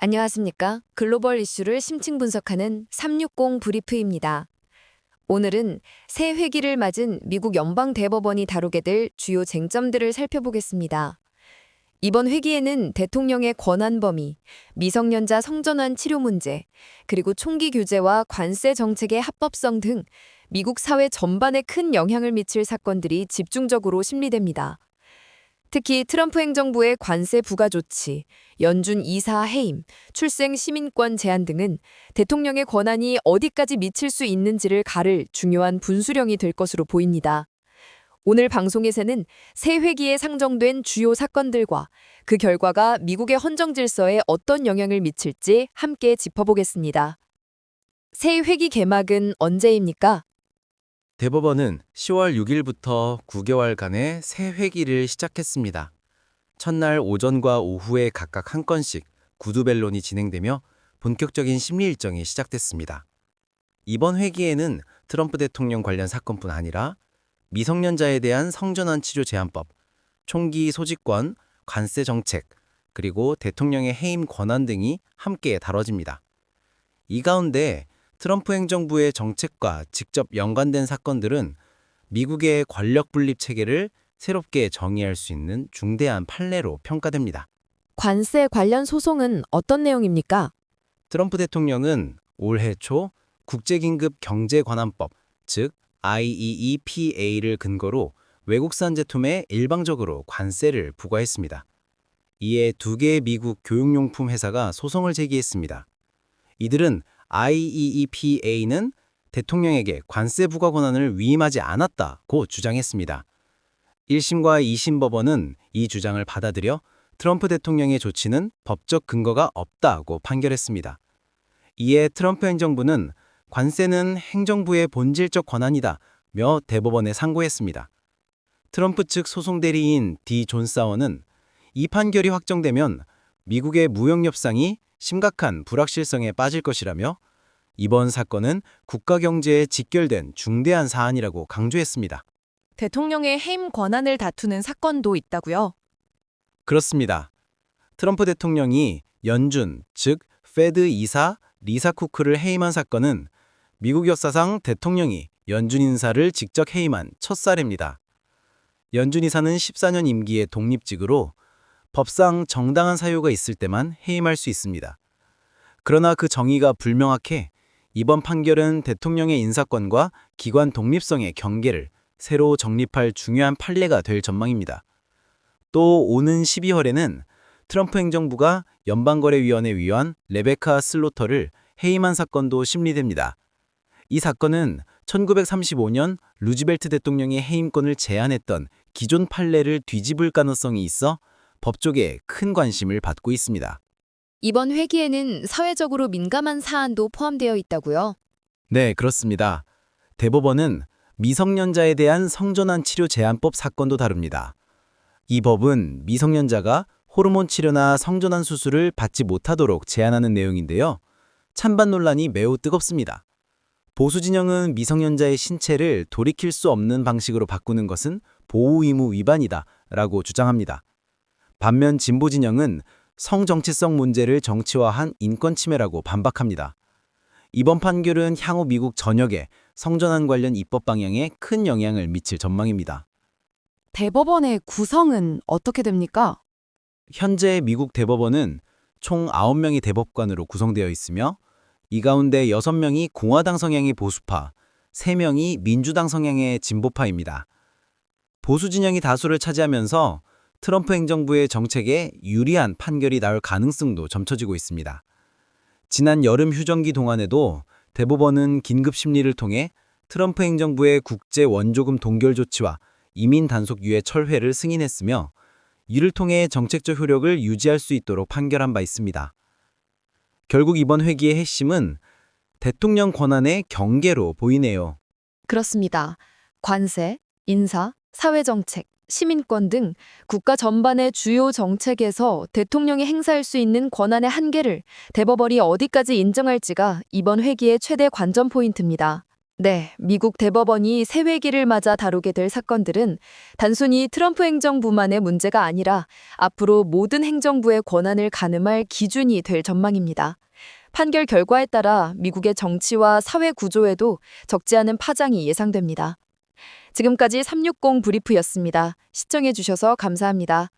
안녕하십니까? 글로벌 이슈를 심층 분석하는 360 브리프입니다. 오늘은 새 회기를 맞은 미국 연방대법원이 다루게 될 주요 쟁점들을 살펴보겠습니다. 이번 회기에는 대통령의 권한 범위, 미성년자 성전환 치료 문제, 그리고 총기 규제와 관세 정책의 합법성 등 미국 사회 전반에 큰 영향을 미칠 사건들이 집중적으로 심리됩니다. 특히 트럼프 행정부의 관세 부과 조치, 연준 이사 해임, 출생 시민권 제한 등은 대통령의 권한이 어디까지 미칠 수 있는지를 가를 중요한 분수령이 될 것으로 보입니다. 오늘 방송에서는 새 회기에 상정된 주요 사건들과 그 결과가 미국의 헌정 질서에 어떤 영향을 미칠지 함께 짚어보겠습니다. 새 회기 개막은 언제입니까? 대법원은 10월 6일부터 9개월간의 새 회기를 시작했습니다. 첫날 오전과 오후에 각각 한 건씩 구두 변론이 진행되며 본격적인 심리 일정이 시작됐습니다. 이번 회기에는 트럼프 대통령 관련 사건뿐 아니라 미성년자에 대한 성전환 치료 제한법, 총기 소지권, 관세 정책, 그리고 대통령의 해임 권한 등이 함께 다뤄집니다. 이 가운데 트럼프 행정부의 정책과 직접 연관된 사건들은 미국의 권력 분립 체계를 새롭게 정의할 수 있는 중대한 판례로 평가됩니다. 관세 관련 소송은 어떤 내용입니까? 트럼프 대통령은 올해 초 국제긴급 경제관한법, 즉 IEEPA를 근거로 외국산 제품에 일방적으로 관세를 부과했습니다. 이에 두 개의 미국 교육용품 회사가 소송을 제기했습니다. 이들은 IEEPA는 대통령에게 관세 부과 권한을 위임하지 않았다고 주장했습니다. 1심과 2심 법원은 이 주장을 받아들여 트럼프 대통령의 조치는 법적 근거가 없다고 판결했습니다. 이에 트럼프 행정부는 관세는 행정부의 본질적 권한이다며 대법원에 상고했습니다. 트럼프 측 소송 대리인 디 존 사워는 이 판결이 확정되면 미국의 무역 협상이 심각한 불확실성에 빠질 것이라며 이번 사건은 국가 경제에 직결된 중대한 사안이라고 강조했습니다. 대통령의 해임 권한을 다투는 사건도 있다고요? 그렇습니다. 트럼프 대통령이 연준, 즉 페드 이사 리사 쿠크를 해임한 사건은 미국 역사상 대통령이 연준 인사를 직접 해임한 첫 사례입니다. 연준 이사는 14년 임기의 독립직으로 법상 정당한 사유가 있을 때만 해임할 수 있습니다. 그러나 그 정의가 불명확해 이번 판결은 대통령의 인사권과 기관 독립성의 경계를 새로 정립할 중요한 판례가 될 전망입니다. 또 오는 12월에는 트럼프 행정부가 연방거래위원회 위원 레베카 슬로터를 해임한 사건도 심리됩니다. 이 사건은 1935년 루즈벨트 대통령의 해임권을 제한했던 기존 판례를 뒤집을 가능성이 있어 법조계에 큰 관심을 받고 있습니다. 이번 회기에는 사회적으로 민감한 사안도 포함되어 있다고요? 네, 그렇습니다. 대법원은 미성년자에 대한 성전환 치료 제한법 사건도 다룹니다. 이 법은 미성년자가 호르몬 치료나 성전환 수술을 받지 못하도록 제한하는 내용인데요. 찬반 논란이 매우 뜨겁습니다. 보수 진영은 미성년자의 신체를 돌이킬 수 없는 방식으로 바꾸는 것은 보호 의무 위반이다 라고 주장합니다. 반면 진보 진영은 성정치성 문제를 정치화한 인권 침해라고 반박합니다. 이번 판결은 향후 미국 전역에 성전환 관련 입법 방향에 큰 영향을 미칠 전망입니다. 대법원의 구성은 어떻게 됩니까? 현재 미국 대법원은 총 9명의 대법관으로 구성되어 있으며 이 가운데 6명이 공화당 성향의 보수파, 3명이 민주당 성향의 진보파입니다. 보수 진영이 다수를 차지하면서 트럼프 행정부의 정책에 유리한 판결이 나올 가능성도 점쳐지고 있습니다. 지난 여름 휴전기 동안에도 대법원은 긴급 심리를 통해 트럼프 행정부의 국제 원조금 동결 조치와 이민 단속 유예 철회를 승인했으며 이를 통해 정책적 효력을 유지할 수 있도록 판결한 바 있습니다. 결국 이번 회기의 핵심은 대통령 권한의 경계로 보이네요. 그렇습니다. 관세, 인사, 사회정책, 시민권 등 국가 전반의 주요 정책에서 대통령이 행사할 수 있는 권한의 한계를 대법원이 어디까지 인정할지가 이번 회기의 최대 관전 포인트입니다. 네, 미국 대법원이 새 회기를 맞아 다루게 될 사건들은 단순히 트럼프 행정부만의 문제가 아니라 앞으로 모든 행정부의 권한을 가늠할 기준이 될 전망입니다. 판결 결과에 따라 미국의 정치와 사회 구조에도 적지 않은 파장이 예상됩니다. 지금까지 360 브리프였습니다. 시청해주셔서 감사합니다.